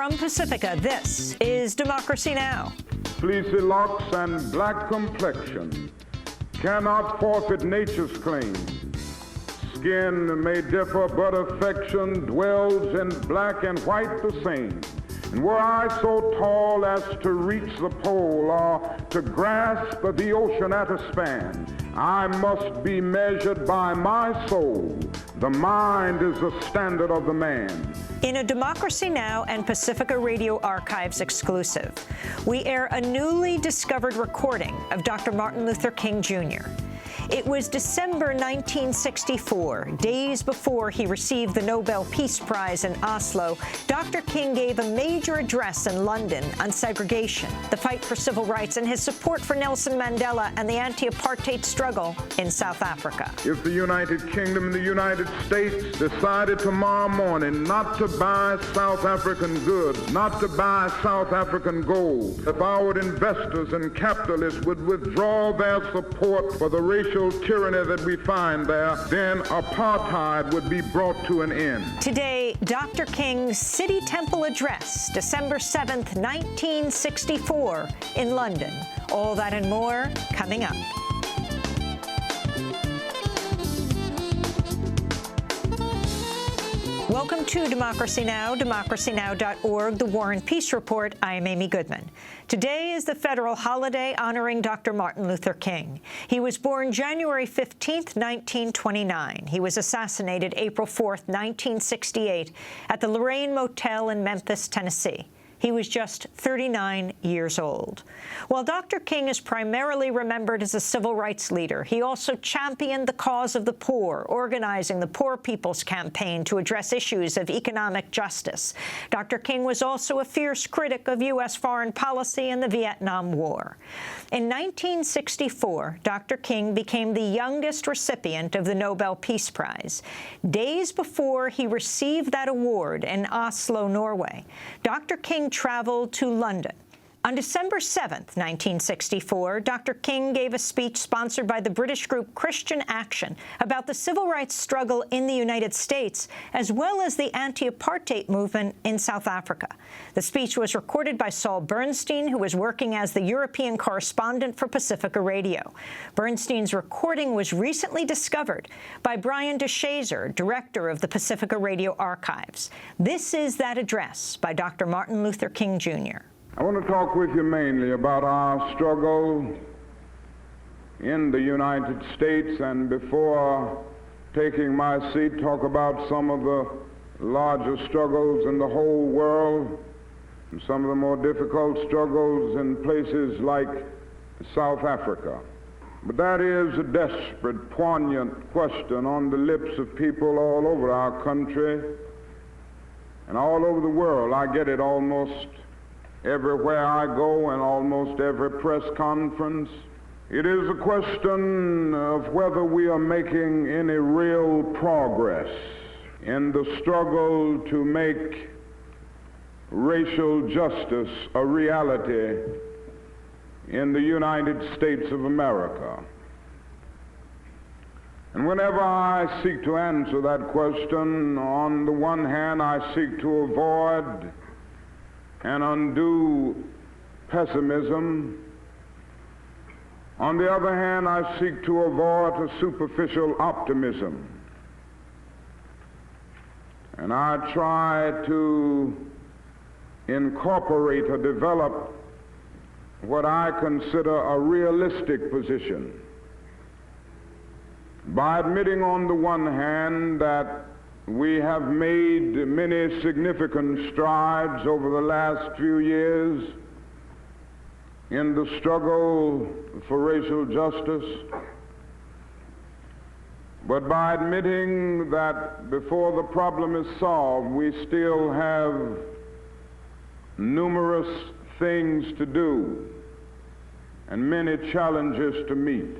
From Pacifica, this is Democracy Now! Fleecy locks and black complexion cannot forfeit nature's claim. Skin may differ, but affection dwells in black and white the same. And were I so tall as to reach the pole or to grasp the ocean at a span, I must be measured by my soul. The mind is the standard of the man. In a Democracy Now! And Pacifica Radio Archives exclusive, we air a newly discovered recording of Dr. Martin Luther King, Jr. It was December 1964, days before he received the Nobel Peace Prize in Oslo. Dr. King gave a major address in London on segregation, the fight for civil rights, and his support for Nelson Mandela and the anti-apartheid struggle in South Africa. If the United Kingdom and the United States decided tomorrow morning not to buy South African goods, not to buy South African gold, if our investors and capitalists would withdraw their support for the racial tyranny that we find there, then apartheid would be brought to an end. Today, Dr. King's City Temple Address, December 7th, 1964, in London. All that and more coming up. Welcome to Democracy Now!, democracynow.org, the War and Peace Report. I am Amy Goodman. Today is the federal holiday honoring Dr. Martin Luther King. He was born January 15, 1929. He was assassinated April 4, 1968, at the Lorraine Motel in Memphis, Tennessee. He was just 39 years old. While Dr. King is primarily remembered as a civil rights leader, he also championed the cause of the poor, organizing the Poor People's Campaign to address issues of economic justice. Dr. King was also a fierce critic of U.S. foreign policy and the Vietnam War. In 1964, Dr. King became the youngest recipient of the Nobel Peace Prize. Days before he received that award in Oslo, Norway, Dr. King traveled to London. On December 7, 1964, Dr. King gave a speech sponsored by the British group Christian Action about the civil rights struggle in the United States, as well as the anti-apartheid movement in South Africa. The speech was recorded by Saul Bernstein, who was working as the European correspondent for Pacifica Radio. Bernstein's recording was recently discovered by Brian DeShazor, director of the Pacifica Radio Archives. This is that address by Dr. Martin Luther King, Jr. I want to talk with you mainly about our struggle in the United States, and before taking my seat, talk about some of the larger struggles in the whole world, and some of the more difficult struggles in places like South Africa. But that is a desperate, poignant question on the lips of people all over our country and all over the world. I get it almost everywhere I go and almost every press conference. It is a question of whether we are making any real progress in the struggle to make racial justice a reality in the United States of America. And whenever I seek to answer that question, on the one hand, I seek to avoid an undue pessimism. On the other hand, I seek to avoid a superficial optimism. And I try to incorporate or develop what I consider a realistic position by admitting on the one hand that we have made many significant strides over the last few years in the struggle for racial justice, but by admitting that before the problem is solved, we still have numerous things to do and many challenges to meet.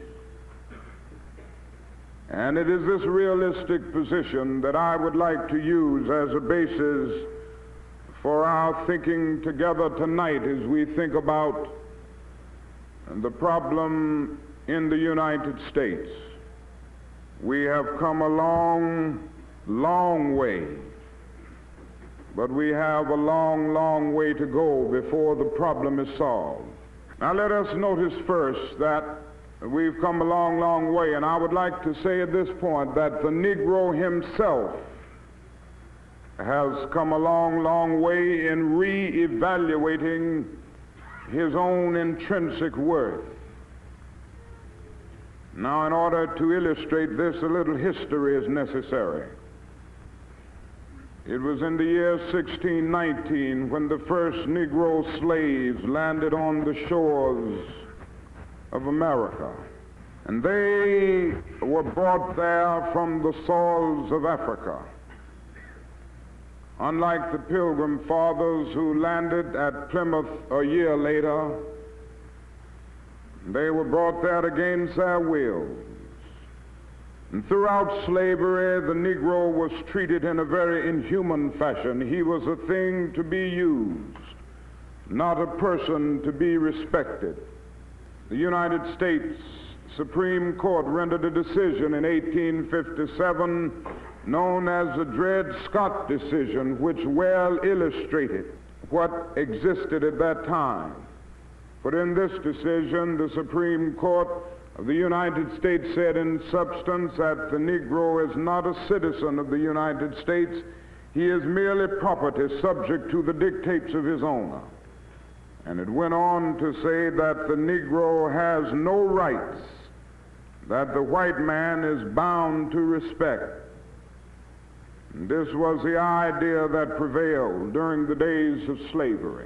And it is this realistic position that I would like to use as a basis for our thinking together tonight as we think about the problem in the United States. We have come a long, long way but we have a long, long way to go before the problem is solved. Now let us notice first that we've come a long, long way, and I would like to say at this point that the Negro himself has come a long, long way in re-evaluating his own intrinsic worth. Now, in order to illustrate this, a little history is necessary. It was in the year 1619 when the first Negro slaves landed on the shores of America. And they were brought there from the soils of Africa. Unlike the Pilgrim Fathers who landed at Plymouth a year later, they were brought there against their wills. And throughout slavery, the Negro was treated in a very inhuman fashion. He was a thing to be used, not a person to be respected. The United States Supreme Court rendered a decision in 1857 known as the Dred Scott decision, which well illustrated what existed at that time. But in this decision, the Supreme Court of the United States said in substance that the Negro is not a citizen of the United States. He is merely property subject to the dictates of his owner. And it went on to say that the Negro has no rights that the white man is bound to respect. And this was the idea that prevailed during the days of slavery.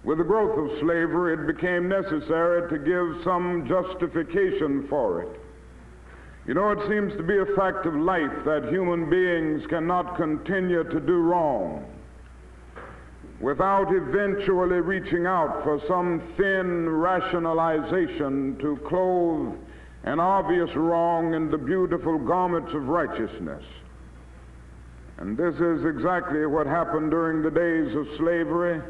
With the growth of slavery, it became necessary to give some justification for it. You know, it seems to be a fact of life that human beings cannot continue to do wrong without eventually reaching out for some thin rationalization to clothe an obvious wrong in the beautiful garments of righteousness. And this is exactly what happened during the days of slavery.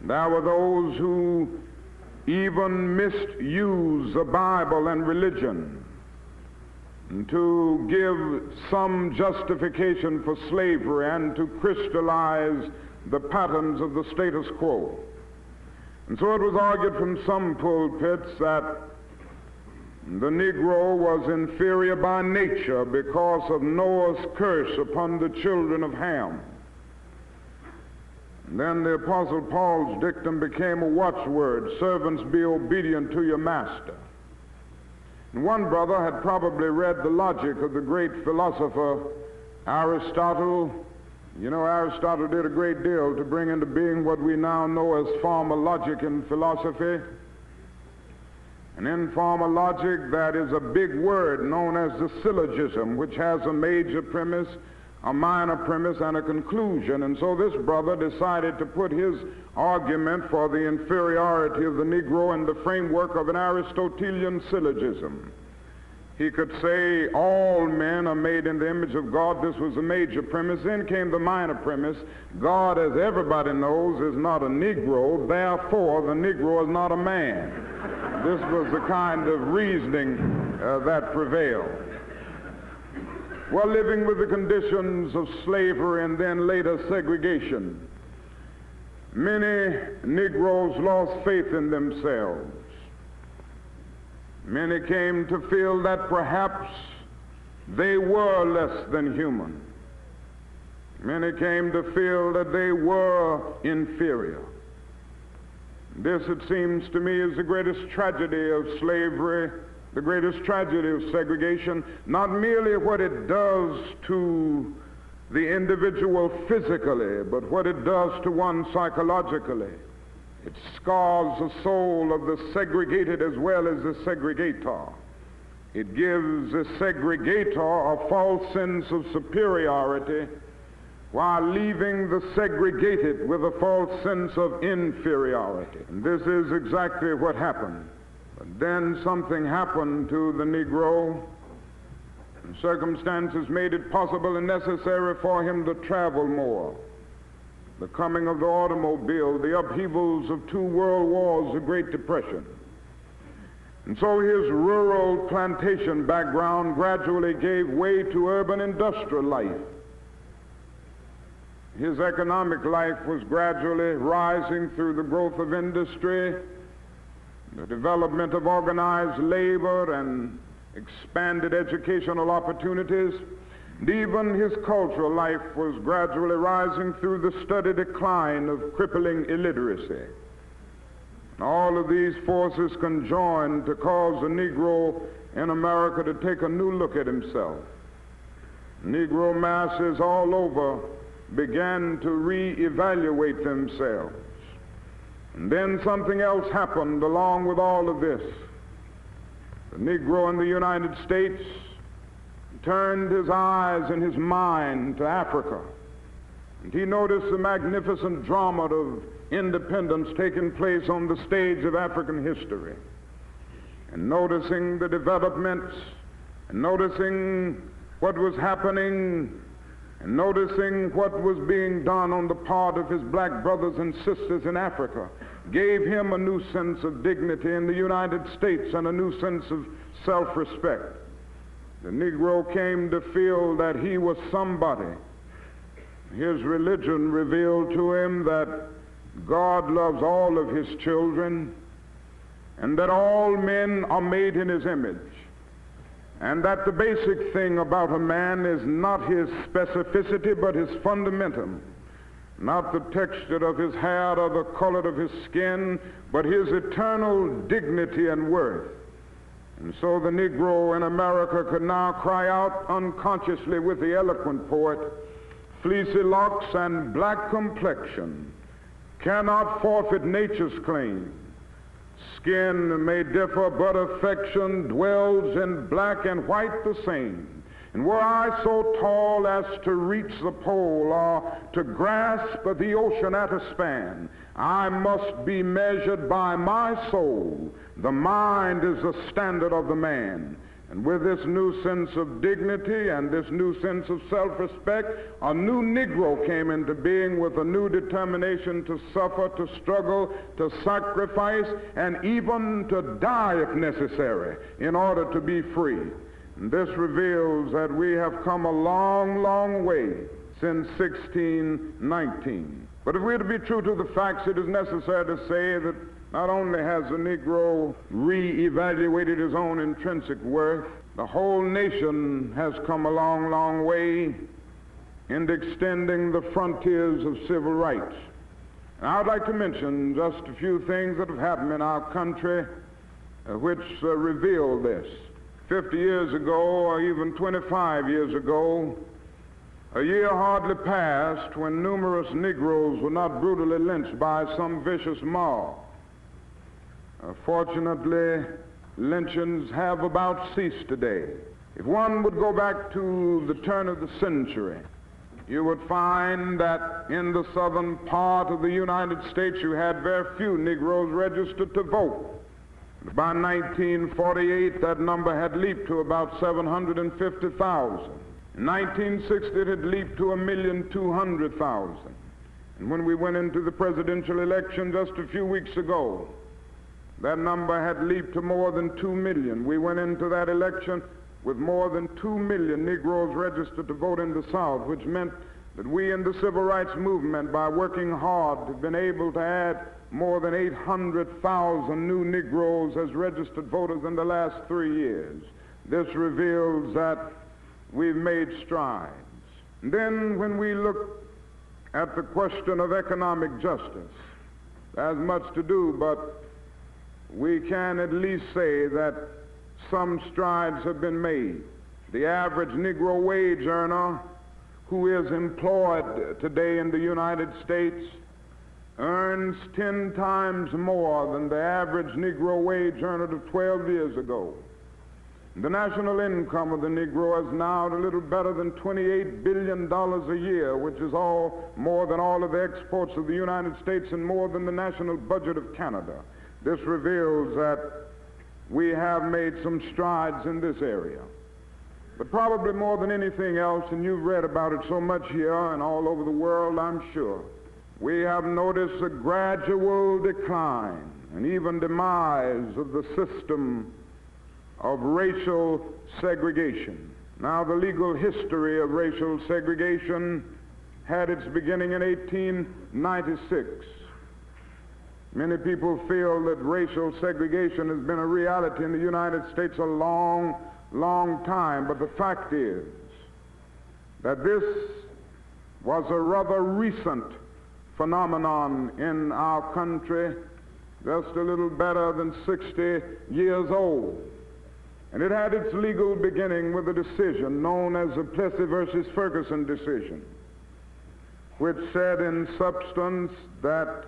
There were those who even misused the Bible and religion to give some justification for slavery and to crystallize the patterns of the status quo. And so it was argued from some pulpits that the Negro was inferior by nature because of Noah's curse upon the children of Ham. And then the Apostle Paul's dictum became a watchword: servants, be obedient to your master. And one brother had probably read the logic of the great philosopher Aristotle. You know, Aristotle did a great deal to bring into being what we now know as formal logic in philosophy. And in formal logic, that is a big word known as the syllogism, which has a major premise, a minor premise, and a conclusion. And so this brother decided to put his argument for the inferiority of the Negro in the framework of an Aristotelian syllogism. He could say all men are made in the image of God. This was the major premise. Then came the minor premise. God, as everybody knows, is not a Negro. Therefore, the Negro is not a man. This was the kind of reasoning that prevailed. Well, living with the conditions of slavery and then later segregation, many Negroes lost faith in themselves. Many came to feel that perhaps they were less than human. Many came to feel that they were inferior. This, it seems to me, is the greatest tragedy of slavery, the greatest tragedy of segregation, not merely what it does to the individual physically, but what it does to one psychologically. It scars the soul of the segregated as well as the segregator. It gives the segregator a false sense of superiority while leaving the segregated with a false sense of inferiority. And this is exactly what happened. But then something happened to the Negro, and circumstances made it possible and necessary for him to travel more. The coming of the automobile, the upheavals of 2 world wars, the Great Depression. And so his rural plantation background gradually gave way to urban industrial life. His economic life was gradually rising through the growth of industry, the development of organized labor, and expanded educational opportunities. And even his cultural life was gradually rising through the steady decline of crippling illiteracy. And all of these forces conjoined to cause the Negro in America to take a new look at himself. Negro masses all over began to reevaluate themselves. And then something else happened along with all of this. The Negro in the United States turned his eyes and his mind to Africa. And he noticed the magnificent drama of independence taking place on the stage of African history. And noticing the developments, and noticing what was happening, and noticing what was being done on the part of his black brothers and sisters in Africa, gave him a new sense of dignity in the United States and a new sense of self-respect. The Negro came to feel that he was somebody. His religion revealed to him that God loves all of his children and that all men are made in his image, and that the basic thing about a man is not his specificity but his fundamentum, not the texture of his hair or the color of his skin, but his eternal dignity and worth. And so the Negro in America could now cry out unconsciously with the eloquent poet, "Fleecy locks and black complexion cannot forfeit nature's claim. Skin may differ, but affection dwells in black and white the same. And were I so tall as to reach the pole or to grasp the ocean at a span, I must be measured by my soul. The mind is the standard of the man." And with this new sense of dignity and this new sense of self-respect, a new Negro came into being with a new determination to suffer, to struggle, to sacrifice, and even to die if necessary in order to be free. And this reveals that we have come a long, long way since 1619. But if we're to be true to the facts, it is necessary to say that not only has the Negro re-evaluated his own intrinsic worth, the whole nation has come a long, long way in extending the frontiers of civil rights. And I would like to mention just a few things that have happened in our country which reveal this. 50 years ago, or even 25 years ago, a year hardly passed when numerous Negroes were not brutally lynched by some vicious mob. Fortunately, lynchings have about ceased today. If one would go back to the turn of the century, you would find that in the southern part of the United States you had very few Negroes registered to vote. By 1948, that number had leaped to about 750,000. In 1960, it had leaped to 1,200,000. And when we went into the presidential election just a few weeks ago, that number had leaped to more than 2 million. We went into that election with more than 2 million Negroes registered to vote in the South, which meant that we in the civil rights movement, by working hard, have been able to add more than 800,000 new Negroes as registered voters in the last 3 years. This reveals that we've made strides. And then when we look at the question of economic justice, there's much to do, but we can at least say that some strides have been made. The average Negro wage earner who is employed today in the United States earns 10 times more than the average Negro wage earner of 12 years ago. The national income of the Negro is now a little better than $28 billion a year, which is more than all of the exports of the United States and more than the national budget of Canada. This reveals that we have made some strides in this area. But probably more than anything else, and you've read about it so much here and all over the world, I'm sure, we have noticed a gradual decline and even demise of the system of racial segregation. Now, the legal history of racial segregation had its beginning in 1896. Many people feel that racial segregation has been a reality in the United States a long, long time, but the fact is that this was a rather recent phenomenon in our country, just a little better than 60 years old. And it had its legal beginning with a decision known as the Plessy versus Ferguson decision, which said in substance that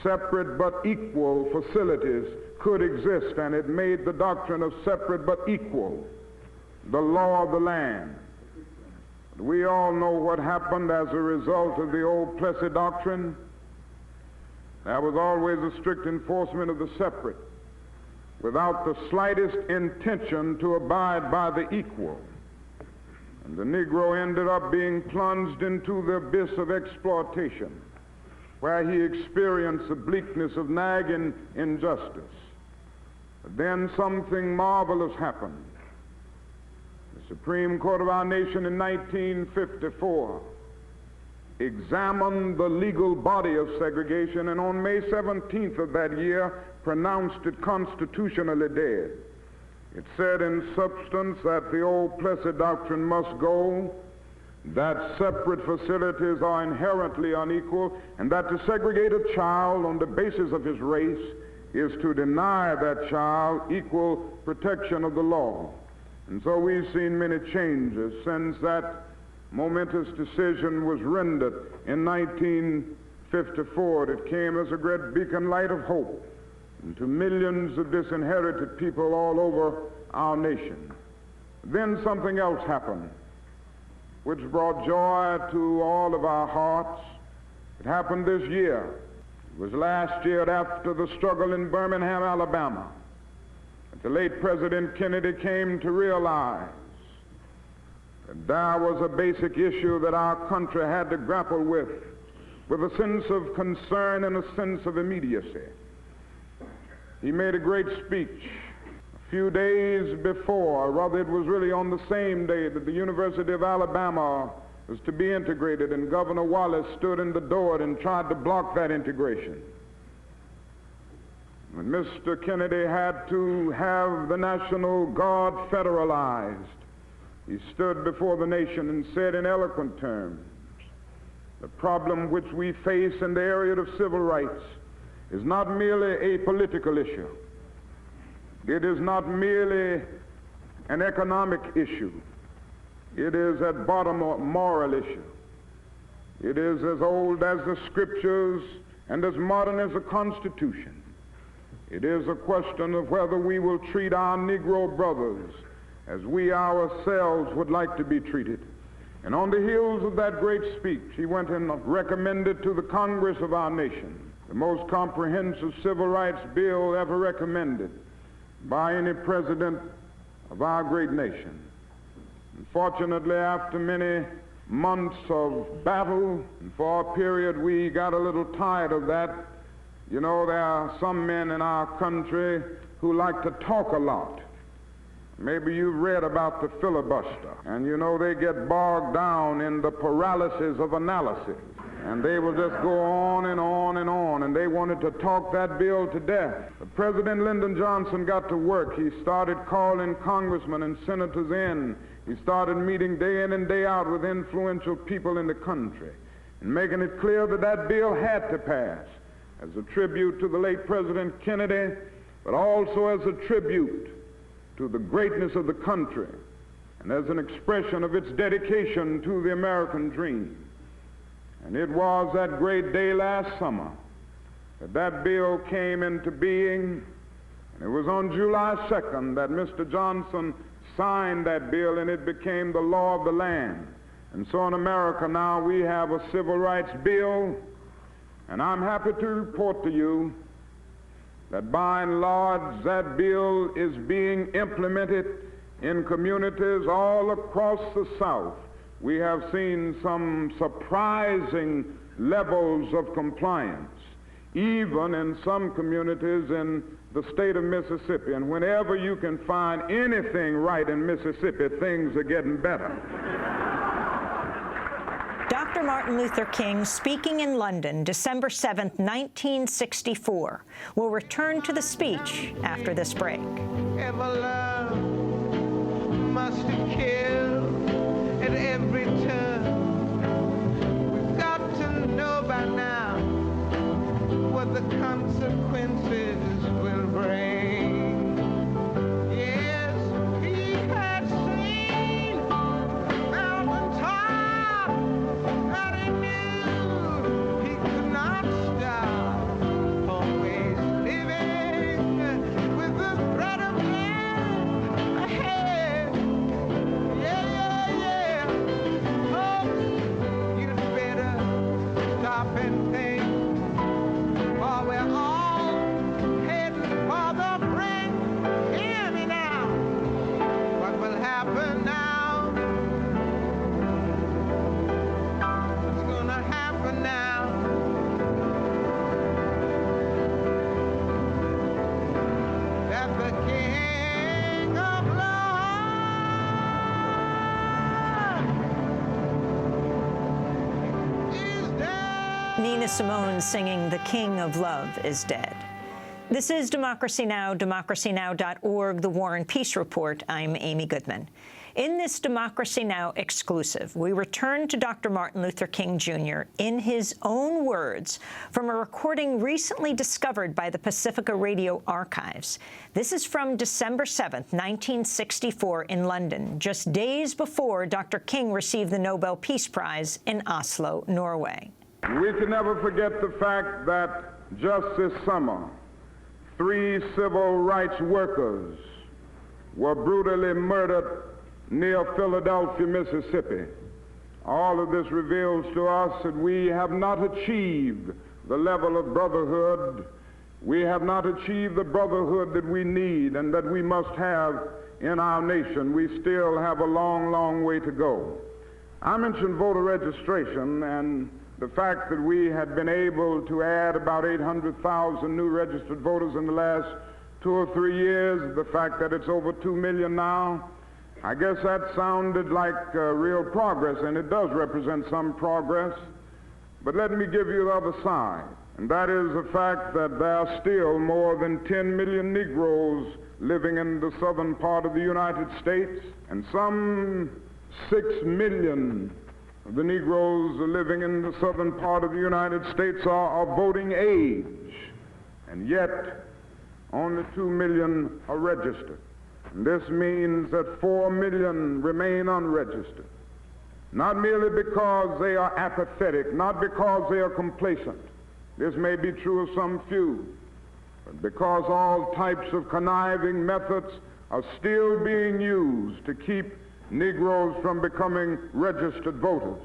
separate but equal facilities could exist, and it made the doctrine of separate but equal the law of the land. We all know what happened as a result of the old Plessy doctrine. There was always a strict enforcement of the separate, without the slightest intention to abide by the equal. And the Negro ended up being plunged into the abyss of exploitation, where he experienced the bleakness of nagging injustice. But then something marvelous happened. The Supreme Court of our nation in 1954 examined the legal body of segregation, and on May 17th of that year pronounced it constitutionally dead. It said in substance that the old Plessy doctrine must go, that separate facilities are inherently unequal, and that to segregate a child on the basis of his race is to deny that child equal protection of the law. And so we've seen many changes since that momentous decision was rendered in 1954. It came as a great beacon light of hope to millions of disinherited people all over our nation. Then something else happened, which brought joy to all of our hearts. It happened this year. It was last year after the struggle in Birmingham, Alabama, that the late President Kennedy came to realize that there was a basic issue that our country had to grapple with a sense of concern and a sense of immediacy. He made a great speech a few days before, rather it was really on the same day that the University of Alabama was to be integrated, and Governor Wallace stood in the door and tried to block that integration. When Mr. Kennedy had to have the National Guard federalized, he stood before the nation and said in eloquent terms, the problem which we face in the area of civil rights is not merely a political issue. It is not merely an economic issue. It is at bottom a moral issue. It is as old as the scriptures and as modern as the Constitution. It is a question of whether we will treat our Negro brothers as we ourselves would like to be treated. And on the heels of that great speech, he went and recommended to the Congress of our nation the most comprehensive civil rights bill ever recommended by any president of our great nation. Unfortunately, after many months of battle, and for a period we got a little tired of that. You know, there are some men in our country who like to talk a lot. Maybe you've read about the filibuster, and you know they get bogged down in the paralysis of analysis, and they will just go on and on and on, and they wanted to talk that bill to death. But President Lyndon Johnson got to work. He started calling congressmen and senators in. He started meeting day in and day out with influential people in the country and making it clear that that bill had to pass as a tribute to the late President Kennedy, but also as a tribute to the greatness of the country and as an expression of its dedication to the American dream. And it was that great day last summer that that bill came into being, and it was on July 2nd that Mr. Johnson signed that bill, and it became the law of the land. And so in America now we have a civil rights bill, and I'm happy to report to you that by and large that bill is being implemented in communities all across the South. We have seen some surprising levels of compliance, even in some communities in the state of Mississippi. And whenever you can find anything right in Mississippi, things are getting better. Dr. Martin Luther King speaking in London, December 7th, 1964. We'll return to the speech after this break. Ever love must have killed at every turn. We've got to know by now what the consequences will bring. Yes, he had seen mountaintop that he knew he could not stop. Always living with the threat of death ahead. Yeah, yeah, yeah. Folks, you'd better stop and think, while we're all heading for the brink. Hear me now. What will happen now? What's gonna happen now? That the King of Love is dead. Nina Simone singing "The King of Love is Dead." This is Democracy Now!, democracynow.org, The War and Peace Report. I'm Amy Goodman. In this Democracy Now! Exclusive, we return to Dr. Martin Luther King Jr. in his own words from a recording recently discovered by the Pacifica Radio Archives. This is from December 7th, 1964 in London, just days before Dr. King received the Nobel Peace Prize in Oslo, Norway. We can never forget the fact that just this summer, 3 civil rights workers were brutally murdered near Philadelphia, Mississippi. All of this reveals to us that we have not achieved the level of brotherhood. We have not achieved the brotherhood that we need and that we must have in our nation. We still have a long, long way to go. I mentioned voter registration and the fact that we had been able to add about 800,000 new registered voters in the last 2 or 3 years, the fact that it's over 2 million now, I guess that sounded like real progress, and it does represent some progress. But let me give you the other side, and that is the fact that there are still more than 10 million Negroes living in the southern part of the United States, and some 6 million of the Negroes living in the southern part of the United States are of voting age, and yet only 2 million are registered. And this means that 4 million remain unregistered, not merely because they are apathetic, not because they are complacent. This may be true of some few, but because all types of conniving methods are still being used to keep Negroes from becoming registered voters.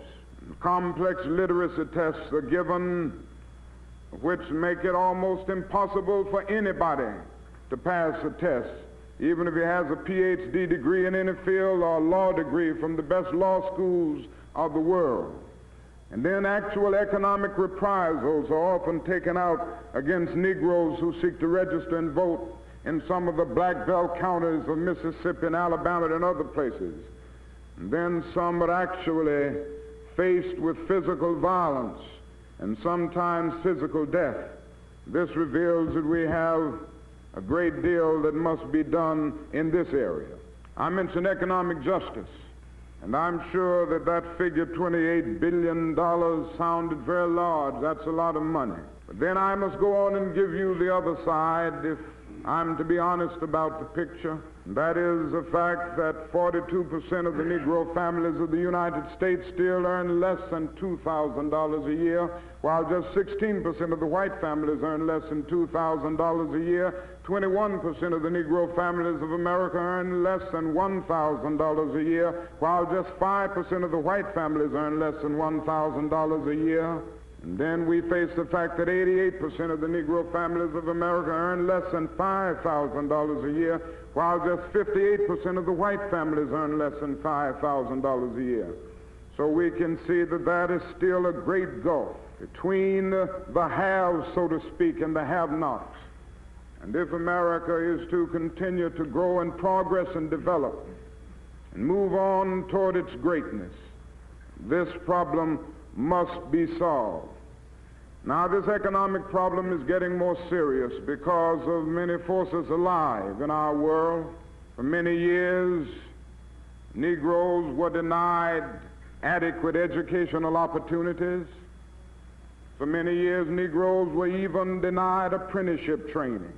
Complex literacy tests are given which make it almost impossible for anybody to pass a test, even if he has a PhD degree in any field or a law degree from the best law schools of the world. And then actual economic reprisals are often taken out against Negroes who seek to register and vote in some of the black belt counties of Mississippi and Alabama and other places. And then some are actually faced with physical violence and sometimes physical death. This reveals that we have a great deal that must be done in this area. I mentioned economic justice, and I'm sure that that figure, $28 billion, sounded very large. That's a lot of money. But then I must go on and give you the other side if I'm to be honest about the picture. That is the fact that 42% of the Negro families of the United States still earn less than $2,000 a year, while just 16% of the white families earn less than $2,000 a year. 21% of the Negro families of America earn less than $1,000 a year, while just 5% of the white families earn less than $1,000 a year. And then we face the fact that 88% of the Negro families of America earn less than $5,000 a year, while just 58% of the white families earn less than $5,000 a year. So we can see that that is still a great gulf between the haves, so to speak, and the have-nots. And if America is to continue to grow and progress and develop and move on toward its greatness, this problem must be solved. Now, this economic problem is getting more serious because of many forces alive in our world. For many years, Negroes were denied adequate educational opportunities. For many years, Negroes were even denied apprenticeship training.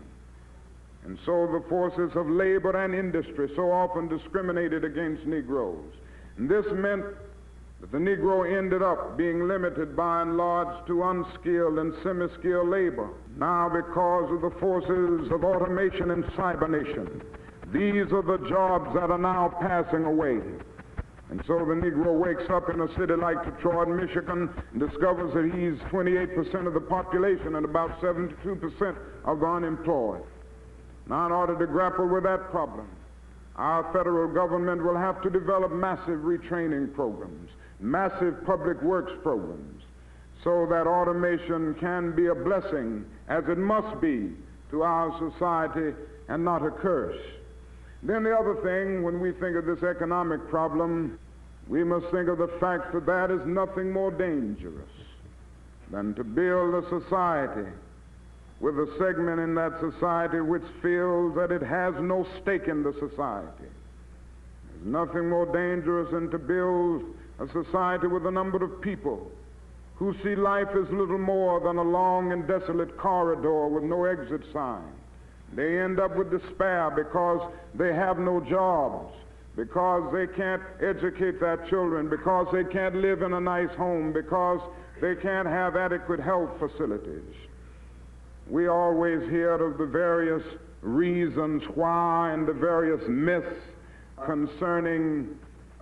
And so the forces of labor and industry so often discriminated against Negroes. And this meant that the Negro ended up being limited by and large to unskilled and semi-skilled labor. Now, because of the forces of automation and cybernation, these are the jobs that are now passing away. And so the Negro wakes up in a city like Detroit, Michigan, and discovers that he's 28% of the population and about 72% of the unemployed. Now, in order to grapple with that problem, our federal government will have to develop massive retraining programs, massive public works programs, so that automation can be a blessing, as it must be, to our society and not a curse. Then the other thing, when we think of this economic problem, we must think of the fact that that is nothing more dangerous than to build a society with a segment in that society which feels that it has no stake in the society. There's nothing more dangerous than to build a society with a number of people who see life as little more than a long and desolate corridor with no exit sign. They end up with despair because they have no jobs, because they can't educate their children, because they can't live in a nice home, because they can't have adequate health facilities. We always hear of the various reasons why and the various myths concerning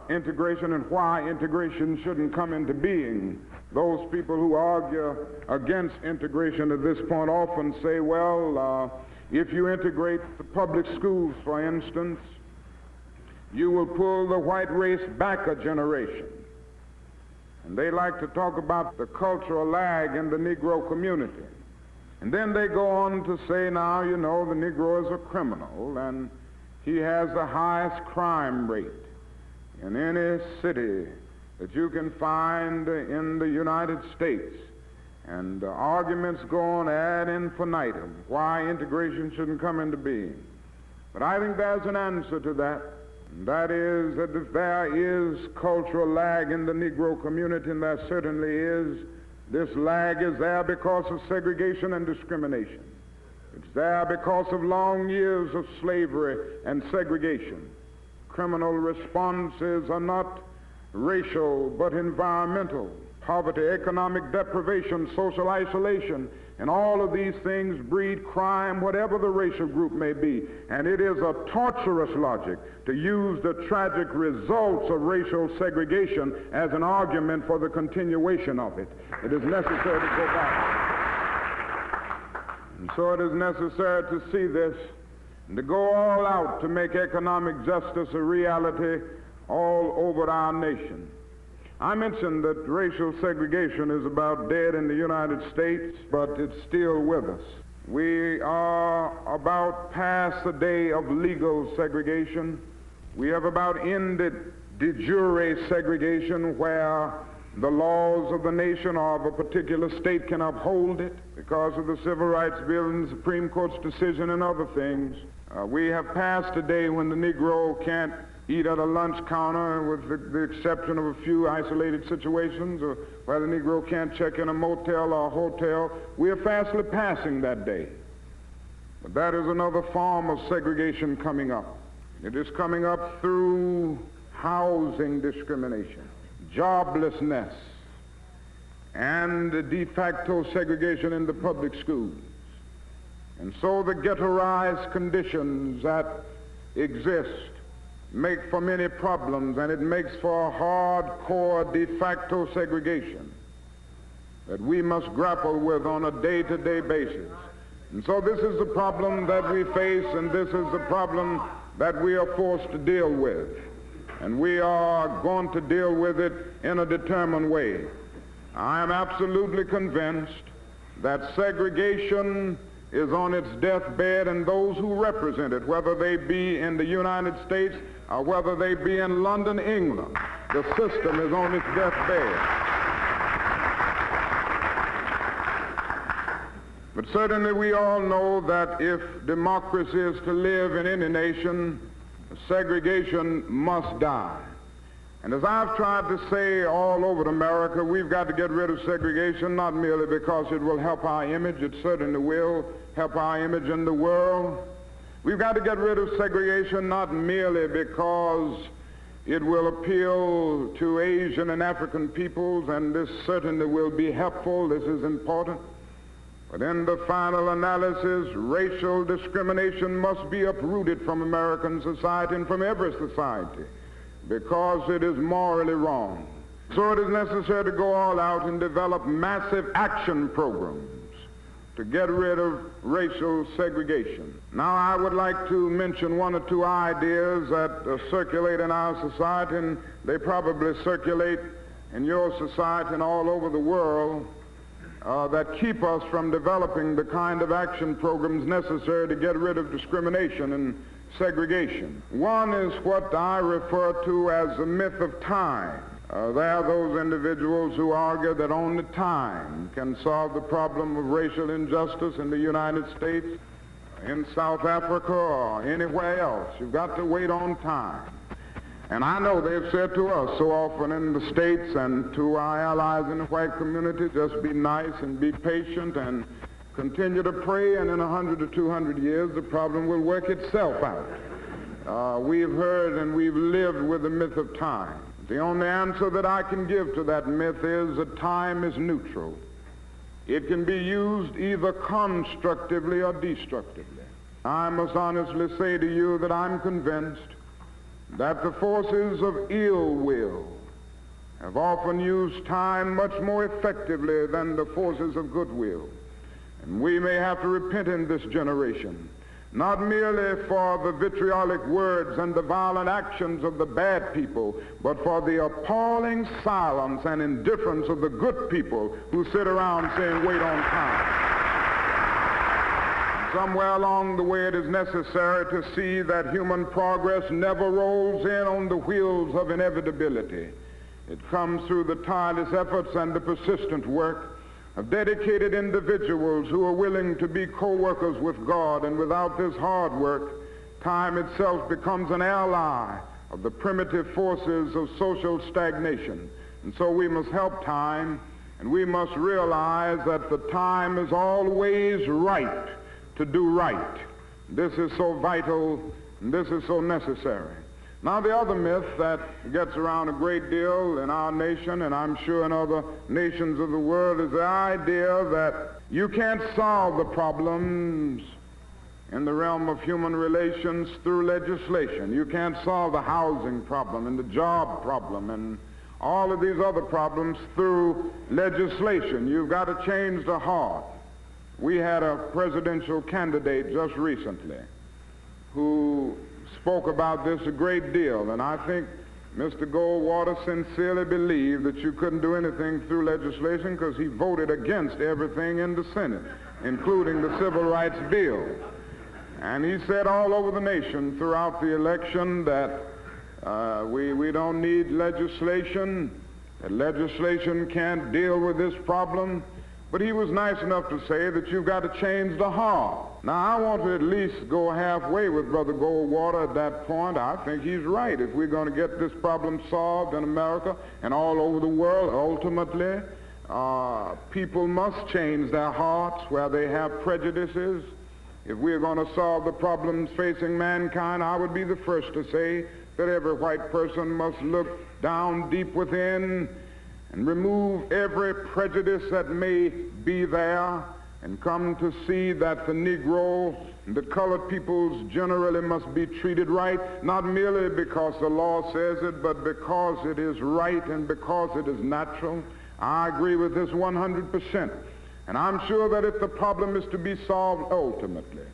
integration and why integration shouldn't come into being. Those people who argue against integration at this point often say, well, if you integrate the public schools, for instance, you will pull the white race back a generation. And they like to talk about the cultural lag in the Negro community. And then they go on to say, now, you know, the Negro is a criminal and he has the highest crime rate in any city that you can find in the United States. And arguments go on ad infinitum, why integration shouldn't come into being. But I think there's an answer to that. And that is that if there is cultural lag in the Negro community, and there certainly is, this lag is there because of segregation and discrimination. It's there because of long years of slavery and segregation. Criminal responses are not racial but environmental. Poverty, economic deprivation, social isolation, and all of these things breed crime, whatever the racial group may be. And it is a torturous logic to use the tragic results of racial segregation as an argument for the continuation of it. It is necessary to go back. And so it is necessary to see this and to go all out to make economic justice a reality all over our nation. I mentioned that racial segregation is about dead in the United States, but it's still with us. We are about past the day of legal segregation. We have about ended de jure segregation, where the laws of the nation or of a particular state can uphold it because of the Civil Rights Bill and the Supreme Court's decision and other things. We have passed a day when the Negro can't eat at a lunch counter, with the exception of a few isolated situations, or where the Negro can't check in a motel or a hotel. We are fastly passing that day. But that is another form of segregation coming up. It is coming up through housing discrimination, joblessness, and de facto segregation in the public schools. And so the ghettoized conditions that exist make for many problems, and it makes for a hardcore de facto segregation that we must grapple with on a day-to-day basis. And so this is the problem that we face, and this is the problem that we are forced to deal with. And we are going to deal with it in a determined way. I am absolutely convinced that segregation is on its deathbed, and those who represent it, whether they be in the United States or whether they be in London, England, the system is on its deathbed. But certainly we all know that if democracy is to live in any nation, segregation must die. And as I've tried to say all over America, we've got to get rid of segregation, not merely because it will help our image, it certainly will help our image in the world. We've got to get rid of segregation not merely because it will appeal to Asian and African peoples, and this certainly will be helpful, this is important. But in the final analysis, racial discrimination must be uprooted from American society and from every society, because it is morally wrong. So it is necessary to go all out and develop massive action programs to get rid of racial segregation. Now I would like to mention one or two ideas that circulate in our society, and they probably circulate in your society and all over the world, that keep us from developing the kind of action programs necessary to get rid of discrimination and segregation. One is what I refer to as the myth of time. There are those individuals who argue that only time can solve the problem of racial injustice in the United States, in South Africa, or anywhere else. You've got to wait on time. And I know they've said to us so often in the States and to our allies in the white community, just be nice and be patient and continue to pray, and in 100 to 200 years the problem will work itself out. We've heard and we've lived with the myth of time. The only answer that I can give to that myth is that time is neutral. It can be used either constructively or destructively. I must honestly say to you that I'm convinced that the forces of ill will have often used time much more effectively than the forces of goodwill. And we may have to repent in this generation, not merely for the vitriolic words and the violent actions of the bad people, but for the appalling silence and indifference of the good people who sit around saying, wait on time. Somewhere along the way it is necessary to see that human progress never rolls in on the wheels of inevitability. It comes through the tireless efforts and the persistent work of dedicated individuals who are willing to be co-workers with God, and without this hard work, time itself becomes an ally of the primitive forces of social stagnation. And so we must help time, and we must realize that the time is always right to do right. This is so vital, and this is so necessary. Now the other myth that gets around a great deal in our nation, and I'm sure in other nations of the world, is the idea that you can't solve the problems in the realm of human relations through legislation. You can't solve the housing problem and the job problem and all of these other problems through legislation. You've got to change the heart. We had a presidential candidate just recently who spoke about this a great deal, and I think Mr. Goldwater sincerely believed that you couldn't do anything through legislation because he voted against everything in the Senate, including the Civil Rights Bill. And he said all over the nation throughout the election that we don't need legislation, that legislation can't deal with this problem. But he was nice enough to say that you've got to change the heart. Now, I want to at least go halfway with Brother Goldwater at that point. I think he's right. If we're going to get this problem solved in America and all over the world, ultimately, people must change their hearts where they have prejudices. If we're going to solve the problems facing mankind, I would be the first to say that every white person must look down deep within and remove every prejudice that may be there, and come to see that the Negro and the colored peoples generally must be treated right, not merely because the law says it, but because it is right and because it is natural. I agree with this 100%. And I'm sure that if the problem is to be solved ultimately,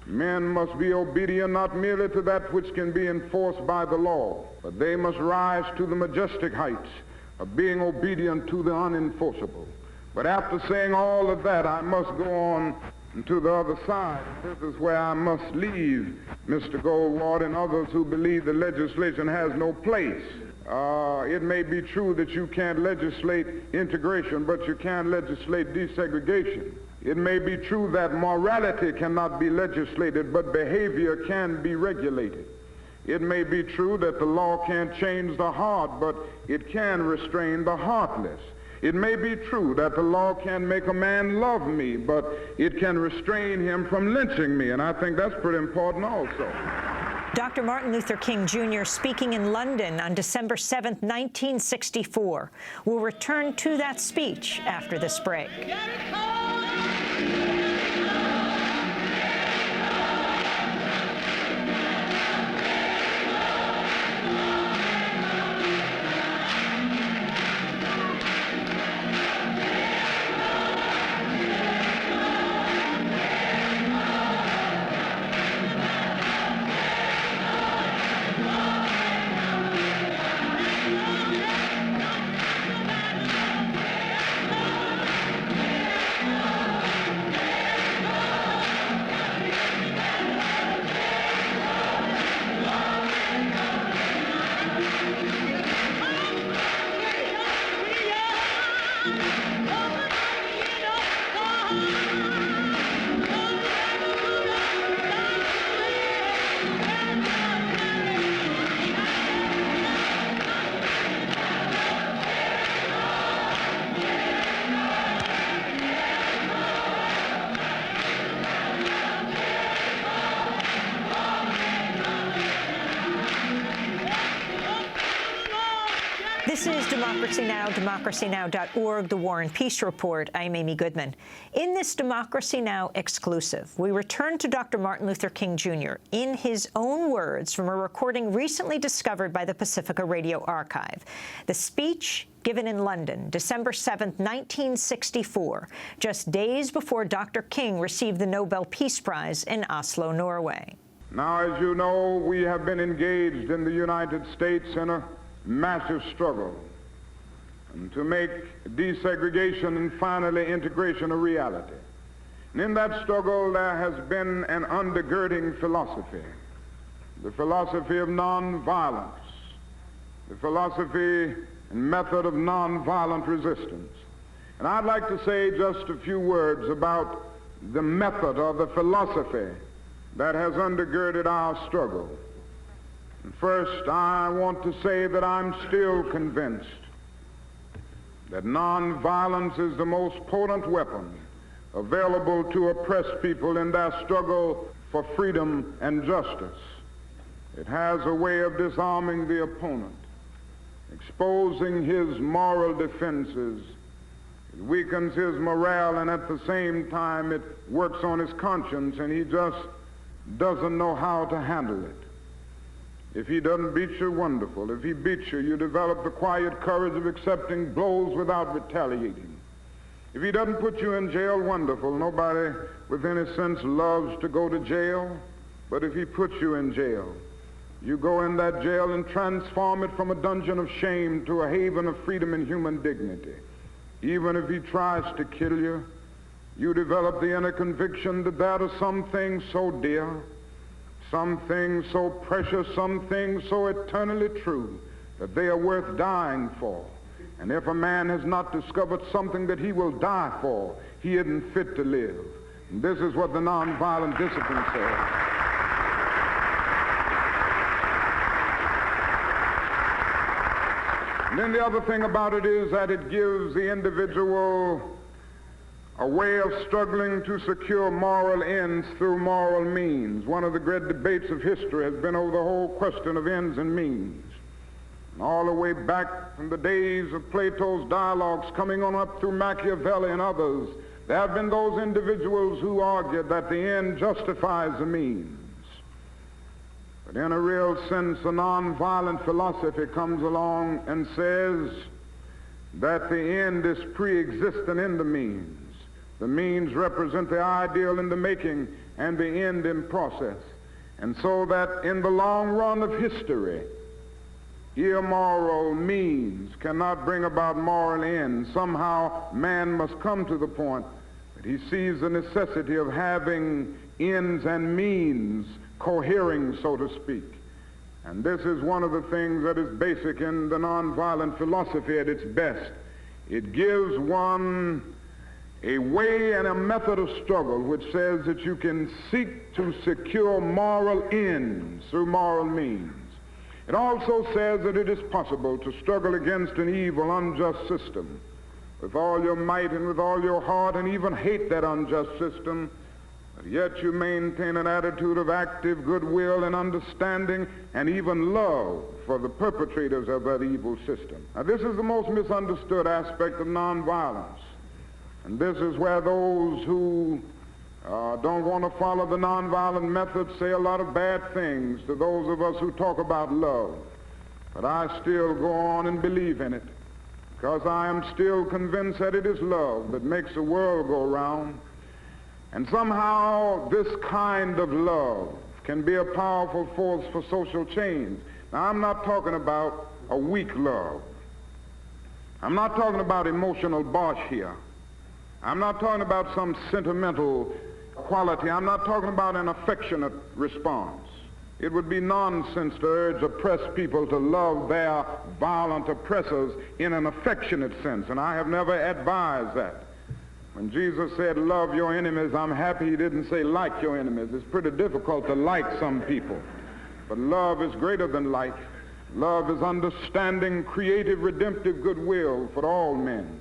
men must be obedient not merely to that which can be enforced by the law, but they must rise to the majestic heights of being obedient to the unenforceable. But after saying all of that, I must go on to the other side. This is where I must leave Mr. Goldwater and others who believe that legislation has no place. It may be true that you can't legislate integration, but you can legislate desegregation. It may be true that morality cannot be legislated, but behavior can be regulated. It may be true that the law can't change the heart, but it can restrain the heartless. It may be true that the law can make a man love me, but it can restrain him from lynching me, and I think that's pretty important also. Dr. Martin Luther King Jr. speaking in London on December 7, 1964. We'll return to that speech after this break. This is Democracy Now!, democracynow.org, The War and Peace Report. I'm Amy Goodman. In this Democracy Now! Exclusive, we return to Dr. Martin Luther King Jr. in his own words from a recording recently discovered by the Pacifica Radio Archive. The speech given in London, December 7, 1964, just days before Dr. King received the Nobel Peace Prize in Oslo, Norway. Now, as you know, we have been engaged in the United States in a massive struggle and to make desegregation and finally integration a reality. And in that struggle there has been an undergirding philosophy, the philosophy of nonviolence, the philosophy and method of nonviolent resistance. And I'd like to say just a few words about the method or the philosophy that has undergirded our struggle. First, I want to say that I'm still convinced that nonviolence is the most potent weapon available to oppressed people in their struggle for freedom and justice. It has a way of disarming the opponent, exposing his moral defenses. It weakens his morale, and at the same time it works on his conscience, and he just doesn't know how to handle it. If he doesn't beat you, wonderful. If he beats you, you develop the quiet courage of accepting blows without retaliating. If he doesn't put you in jail, wonderful. Nobody with any sense loves to go to jail, but if he puts you in jail, you go in that jail and transform it from a dungeon of shame to a haven of freedom and human dignity. Even if he tries to kill you, you develop the inner conviction that there are some things so dear, some things so precious, some things so eternally true that they are worth dying for. And if a man has not discovered something that he will die for, he isn't fit to live. And this is what the nonviolent discipline says. And then the other thing about it is that it gives the individual a way of struggling to secure moral ends through moral means. One of the great debates of history has been over the whole question of ends and means. And all the way back from the days of Plato's dialogues coming on up through Machiavelli and others, there have been those individuals who argued that the end justifies the means. But in a real sense, a nonviolent philosophy comes along and says that the end is pre-existent in the means. The means represent the ideal in the making and the end in process. And so that in the long run of history, immoral means cannot bring about moral ends. Somehow man must come to the point that he sees the necessity of having ends and means cohering, so to speak. And this is one of the things that is basic in the nonviolent philosophy at its best. It gives one a way and a method of struggle which says that you can seek to secure moral ends through moral means. It also says that it is possible to struggle against an evil, unjust system with all your might and with all your heart, and even hate that unjust system, but yet you maintain an attitude of active goodwill and understanding and even love for the perpetrators of that evil system. Now, this is the most misunderstood aspect of nonviolence. And this is where those who don't want to follow the nonviolent method say a lot of bad things to those of us who talk about love. But I still go on and believe in it, because I am still convinced that it is love that makes the world go round. And somehow this kind of love can be a powerful force for social change. Now, I'm not talking about a weak love. I'm not talking about emotional bosh here. I'm not talking about some sentimental quality. I'm not talking about an affectionate response. It would be nonsense to urge oppressed people to love their violent oppressors in an affectionate sense, and I have never advised that. When Jesus said, love your enemies, I'm happy he didn't say like your enemies. It's pretty difficult to like some people. But love is greater than like. Love is understanding, creative, redemptive goodwill for all men.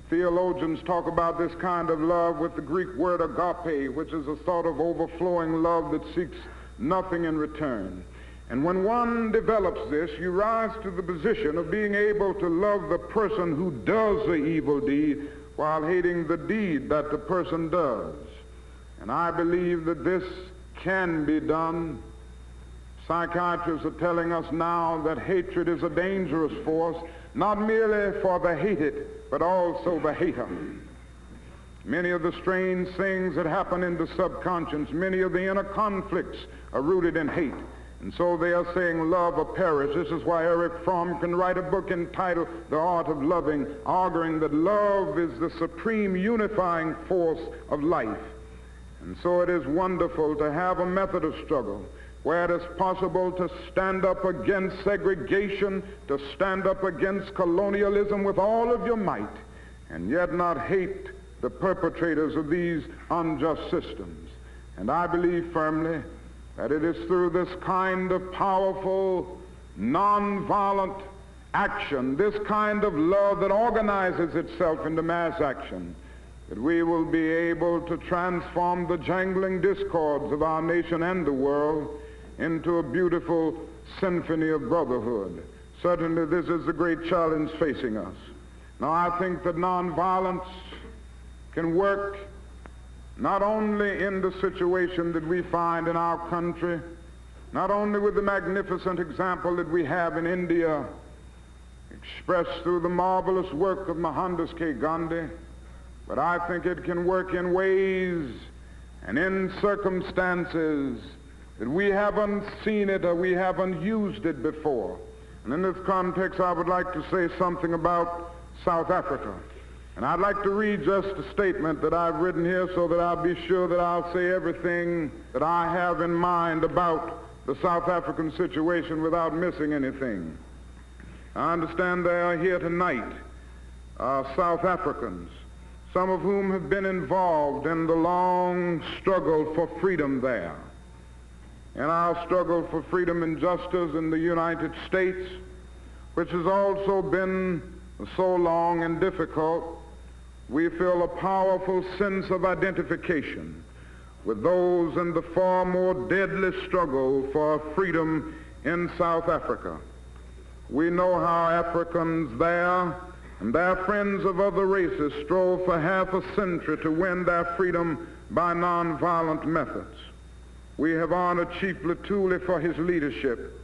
Theologians talk about this kind of love with the Greek word agape, which is a sort of overflowing love that seeks nothing in return. And when one develops this, you rise to the position of being able to love the person who does the evil deed while hating the deed that the person does. And I believe that this can be done. Psychiatrists are telling us now that hatred is a dangerous force, not merely for the hated, but also the hater. Many of the strange things that happen in the subconscious, many of the inner conflicts are rooted in hate. And so they are saying love or perish. This is why Eric Fromm can write a book entitled The Art of Loving, arguing that love is the supreme unifying force of life. And so it is wonderful to have a method of struggle where it is possible to stand up against segregation, to stand up against colonialism with all of your might, and yet not hate the perpetrators of these unjust systems. And I believe firmly that it is through this kind of powerful, nonviolent action, this kind of love that organizes itself into mass action, that we will be able to transform the jangling discords of our nation and the world into a beautiful symphony of brotherhood. Certainly this is the great challenge facing us. Now, I think that nonviolence can work not only in the situation that we find in our country, not only with the magnificent example that we have in India, expressed through the marvelous work of Mohandas K. Gandhi, but I think it can work in ways and in circumstances that we haven't seen it or we haven't used it before. And in this context, I would like to say something about South Africa. And I'd like to read just a statement that I've written here so that I'll be sure that I'll say everything that I have in mind about the South African situation without missing anything. I understand they are here tonight, South Africans, some of whom have been involved in the long struggle for freedom there. In our struggle for freedom and justice in the United States, which has also been so long and difficult, we feel a powerful sense of identification with those in the far more deadly struggle for freedom in South Africa. We know how Africans there and their friends of other races strove for half a century to win their freedom by nonviolent methods. We have honored Chief Lutuli for his leadership,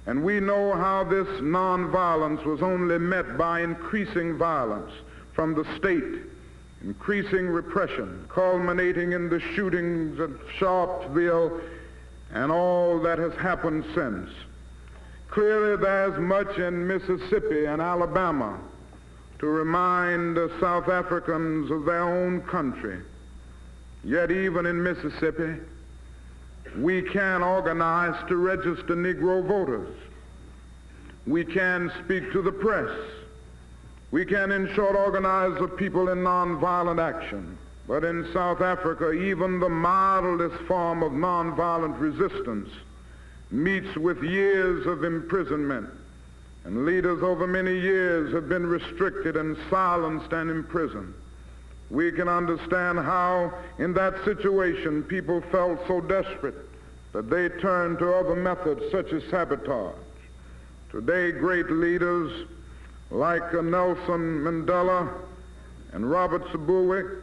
and we know how this nonviolence was only met by increasing violence from the state, increasing repression, culminating in the shootings at Sharpeville and all that has happened since. Clearly, there's much in Mississippi and Alabama to remind South Africans of their own country. Yet even in Mississippi, we can organize to register Negro voters. We can speak to the press. We can, in short, organize the people in nonviolent action. But in South Africa, even the mildest form of nonviolent resistance meets with years of imprisonment, and leaders over many years have been restricted and silenced and imprisoned. We can understand how, in that situation, people felt so desperate that they turned to other methods such as sabotage. Today, great leaders like Nelson Mandela and Robert Sobukwe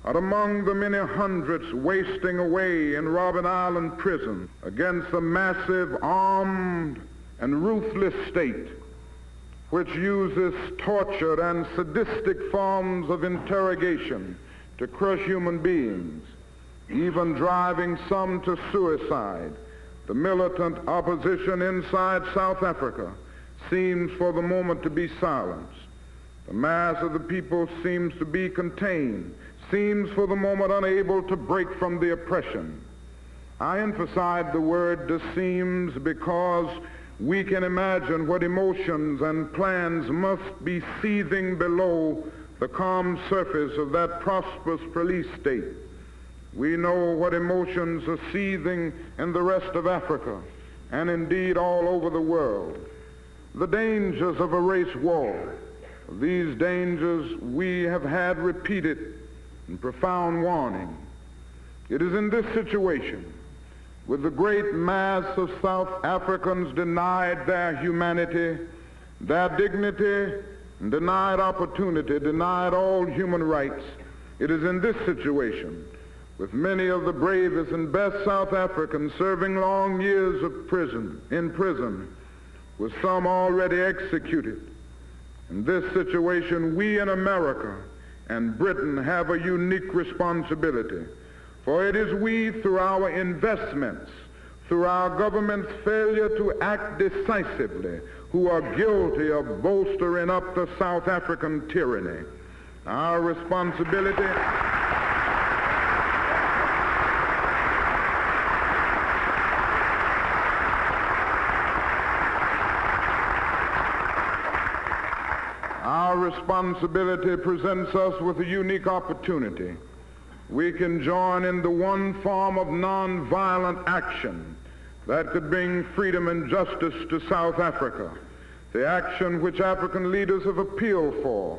are among the many hundreds wasting away in Robben Island prison against a massive, armed, and ruthless state which uses torture and sadistic forms of interrogation to crush human beings, even driving some to suicide. The militant opposition inside South Africa seems for the moment to be silenced. The mass of the people seems to be contained, seems for the moment unable to break from the oppression. I emphasize the word seems because we can imagine what emotions and plans must be seething below the calm surface of that prosperous police state. We know what emotions are seething in the rest of Africa and indeed all over the world. The dangers of a race war. These dangers we have had repeated and profound warning. It is in this situation, with the great mass of South Africans denied their humanity, their dignity, and denied opportunity, denied all human rights, it is in this situation, with many of the bravest and best South Africans serving long years of in prison, with some already executed. In this situation, we in America and Britain have a unique responsibility. For it is we, through our investments, through our government's failure to act decisively, who are guilty of bolstering up the South African tyranny. Our responsibility presents us with a unique opportunity. We can join in the one form of nonviolent action that could bring freedom and justice to South Africa, the action which African leaders have appealed for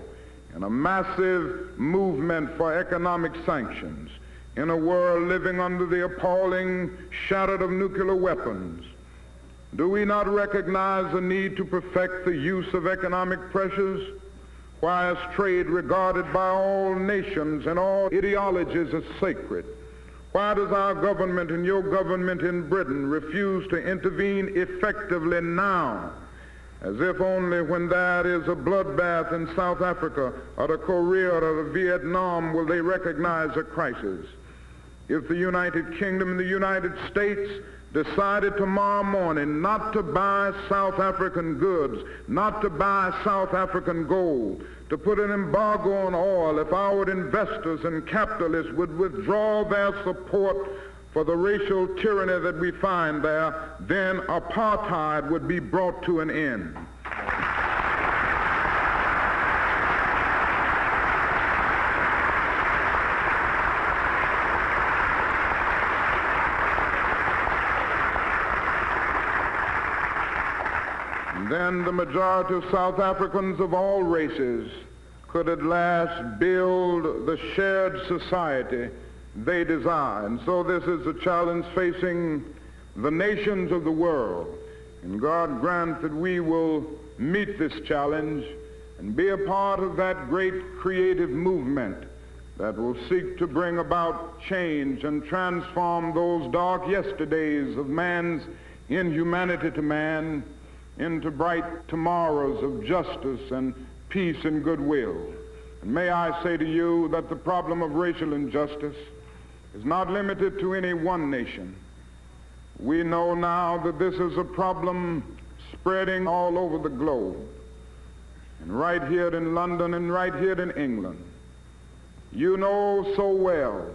in a massive movement for economic sanctions in a world living under the appalling shadow of nuclear weapons. Do we not recognize the need to perfect the use of economic pressures? Why is trade regarded by all nations and all ideologies as sacred? Why does our government and your government in Britain refuse to intervene effectively now, as if only when there is a bloodbath in South Africa or the Korea or the Vietnam will they recognize a crisis? If the United Kingdom and the United States decided tomorrow morning not to buy South African goods, not to buy South African gold, to put an embargo on oil, if our investors and capitalists would withdraw their support for the racial tyranny that we find there, then apartheid would be brought to an end. Then the majority of South Africans of all races could at last build the shared society they desire. And so this is a challenge facing the nations of the world. And God grant that we will meet this challenge and be a part of that great creative movement that will seek to bring about change and transform those dark yesterdays of man's inhumanity to man into bright tomorrows of justice and peace and goodwill. And may I say to you that the problem of racial injustice is not limited to any one nation. We know now that this is a problem spreading all over the globe. And right here in London and right here in England, you know so well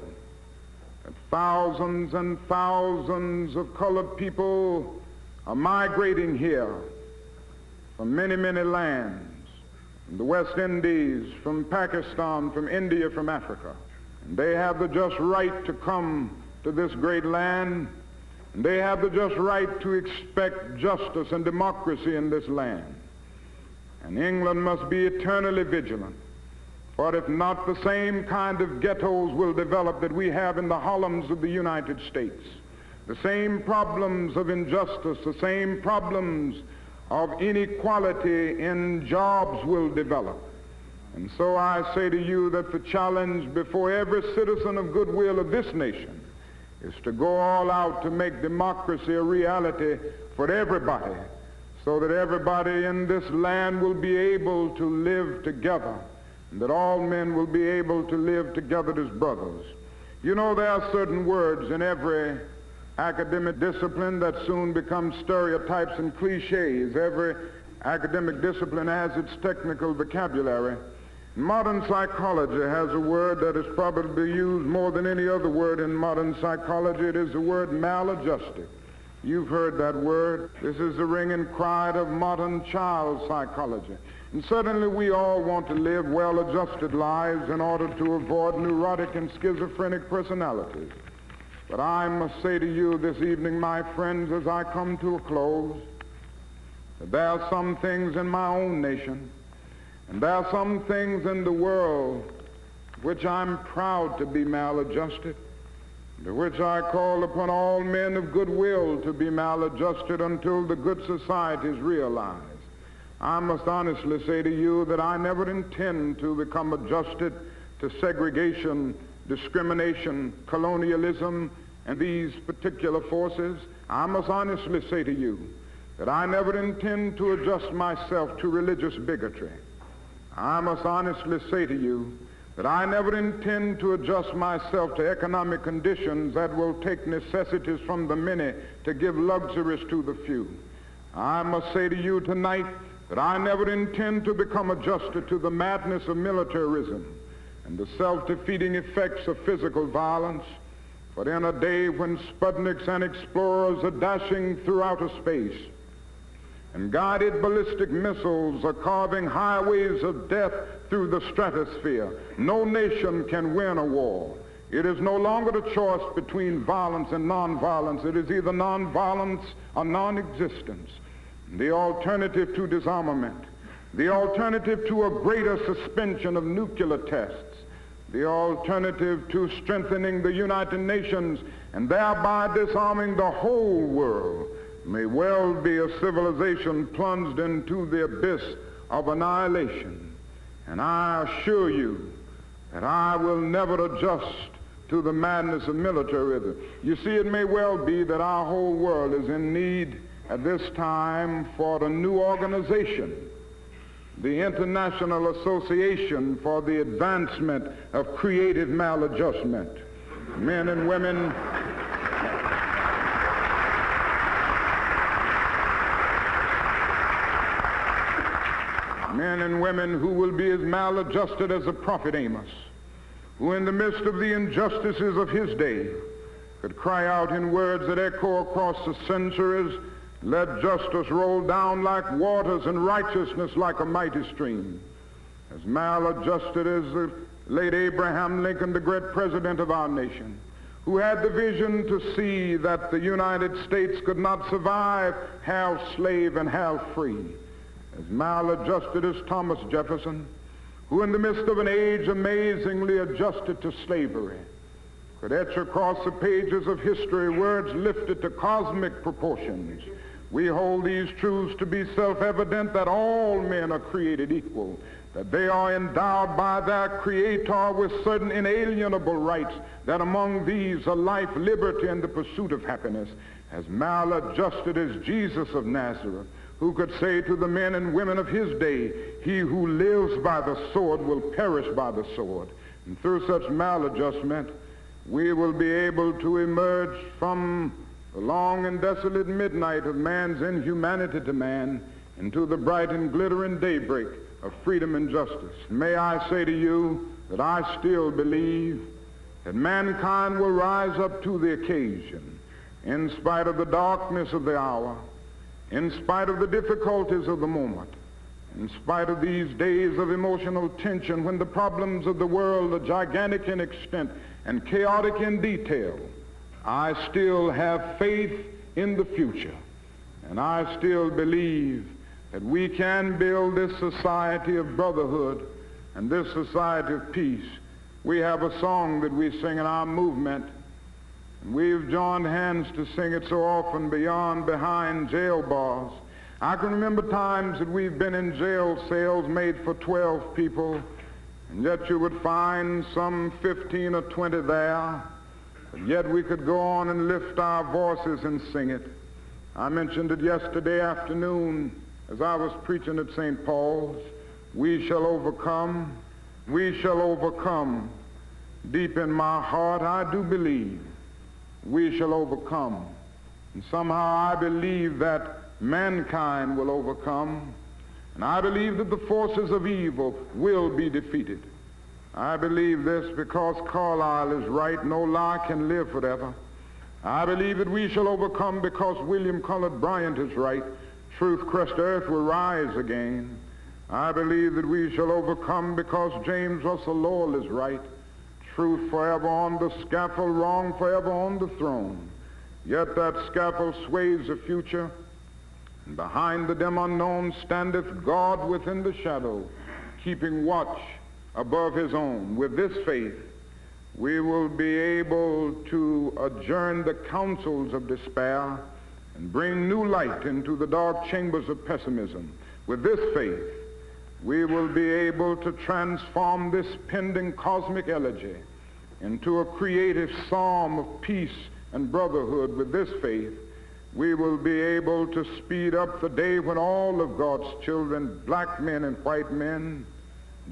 that thousands and thousands of colored people are migrating here from many, many lands. from the West Indies, from Pakistan, from India, from Africa. And they have the just right to come to this great land. And they have the just right to expect justice and democracy in this land. And England must be eternally vigilant. For if not, the same kind of ghettos will develop that we have in the Harlems of the United States. The same problems of injustice, the same problems of inequality in jobs will develop. And so I say to you that the challenge before every citizen of goodwill of this nation is to go all out to make democracy a reality for everybody, so that everybody in this land will be able to live together, and that all men will be able to live together as brothers. You know, there are certain words in every academic discipline that soon become stereotypes and cliches. Every academic discipline has its technical vocabulary. Modern psychology has a word that is probably used more than any other word in modern psychology. It is the word maladjusted. You've heard that word. This is the ringing cry of modern child psychology. And certainly we all want to live well-adjusted lives in order to avoid neurotic and schizophrenic personalities. But I must say to you this evening, my friends, as I come to a close, that there are some things in my own nation, and there are some things in the world which I'm proud to be maladjusted, to which I call upon all men of goodwill to be maladjusted until the good society is realized. I must honestly say to you that I never intend to become adjusted to segregation, discrimination, colonialism, and these particular forces. I must honestly say to you that I never intend to adjust myself to religious bigotry. I must honestly say to you that I never intend to adjust myself to economic conditions that will take necessities from the many to give luxuries to the few. I must say to you tonight that I never intend to become adjusted to the madness of militarism and the self-defeating effects of physical violence. But in a day when Sputniks and explorers are dashing through outer space and guided ballistic missiles are carving highways of death through the stratosphere, no nation can win a war. It is no longer the choice between violence and nonviolence. It is either nonviolence or non-existence. The alternative to disarmament, the alternative to a greater suspension of nuclear tests, the alternative to strengthening the United Nations and thereby disarming the whole world may well be a civilization plunged into the abyss of annihilation. And I assure you that I will never adjust to the madness of militarism. You see, it may well be that our whole world is in need at this time for a new organization, the International Association for the Advancement of Creative Maladjustment. Men and women who will be as maladjusted as the prophet Amos, who in the midst of the injustices of his day could cry out in words that echo across the centuries, "Let justice roll down like waters and righteousness like a mighty stream." As maladjusted as the late Abraham Lincoln, the great president of our nation, who had the vision to see that the United States could not survive half slave and half free. As maladjusted as Thomas Jefferson, who in the midst of an age amazingly adjusted to slavery, could etch across the pages of history words lifted to cosmic proportions. We hold these truths to be self-evident, that all men are created equal, that they are endowed by their Creator with certain inalienable rights, that among these are life, liberty, and the pursuit of happiness. As maladjusted as Jesus of Nazareth, who could say to the men and women of his day, "He who lives by the sword will perish by the sword." And through such maladjustment, we will be able to emerge from the long and desolate midnight of man's inhumanity to man into the bright and glittering daybreak of freedom and justice. May I say to you that I still believe that mankind will rise up to the occasion in spite of the darkness of the hour, in spite of the difficulties of the moment, In spite of these days of emotional tension, when the problems of the world are gigantic in extent and chaotic in detail, I still have faith in the future, and I still believe that we can build this society of brotherhood and this society of peace. We have a song that we sing in our movement, and we've joined hands to sing it so often, beyond, behind jail bars. I can remember times that we've been in jail cells made for 12 people, and yet you would find some 15 or 20 there, but yet we could go on and lift our voices and sing it. I mentioned it yesterday afternoon as I was preaching at St. Paul's. We shall overcome. We shall overcome. Deep in my heart, I do believe we shall overcome. And somehow I believe that mankind will overcome. And I believe that the forces of evil will be defeated. I believe this because Carlyle is right. No lie can live forever. I believe that we shall overcome because William Cullen Bryant is right. Truth-crushed earth will rise again. I believe that we shall overcome because James Russell Lowell is right. Truth forever on the scaffold, wrong forever on the throne. Yet that scaffold sways the future, and behind the dim unknown standeth God within the shadow, keeping watch above his own. With this faith, we will be able to adjourn the councils of despair and bring new light into the dark chambers of pessimism. With this faith, we will be able to transform this pending cosmic elegy into a creative psalm of peace and brotherhood. With this faith, we will be able to speed up the day when all of God's children, black men and white men,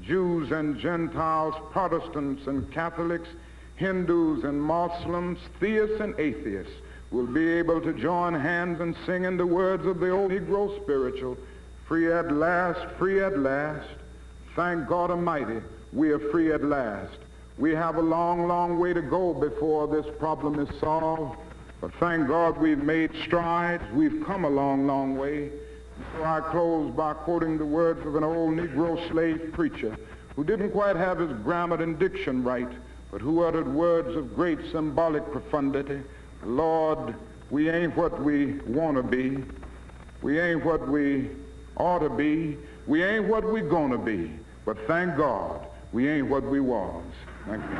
Jews and Gentiles, Protestants and Catholics, Hindus and Muslims, theists and atheists, will be able to join hands and sing in the words of the old Negro spiritual, free at last, free at last. Thank God Almighty, we are free at last. We have a long, long way to go before this problem is solved, but thank God we've made strides. We've come a long, long way. So I close by quoting the words of an old Negro slave preacher who didn't quite have his grammar and diction right, but who uttered words of great symbolic profundity. Lord, we ain't what we want to be. We ain't what we ought to be. We ain't what we're going to be. But thank God, we ain't what we was. Thank you.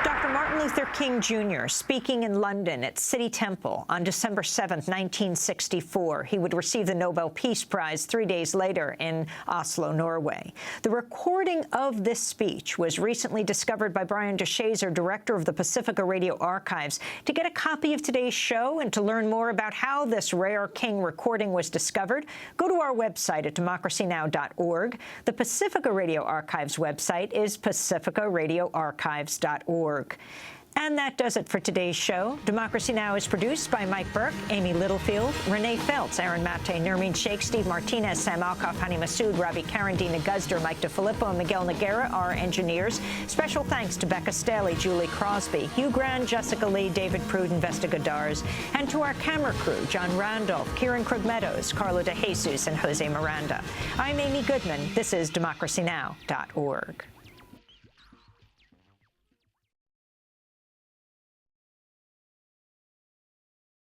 Dr. Martin Luther King Jr. speaking in London at City Temple on December 7, 1964. He would receive the Nobel Peace Prize 3 days later in Oslo, Norway. The recording of this speech was recently discovered by Brian DeShazor, director of the Pacifica Radio Archives. To get a copy of today's show and to learn more about how this rare King recording was discovered, go to our website at democracynow.org. The Pacifica Radio Archives website is pacificaradioarchives.org. And that does it for today's show. Democracy Now! Is produced by Mike Burke, Amy Littlefield, Renee Feltz, Aaron Mate, Nermeen Sheikh, Steve Martinez, Sam Alcoff, Hani Massoud, Ravi Karan, Dina Guzder, Mike DeFilippo, and Miguel Noguera, our engineers. Special thanks to Becca Staley, Julie Crosby, Hugh Grand, Jessica Lee, David Prude, and Vesta Godars, and to our camera crew, John Randolph, Kieran Krug-Meadows, Carlo De Jesus, and Jose Miranda. I'm Amy Goodman. This is democracynow.org.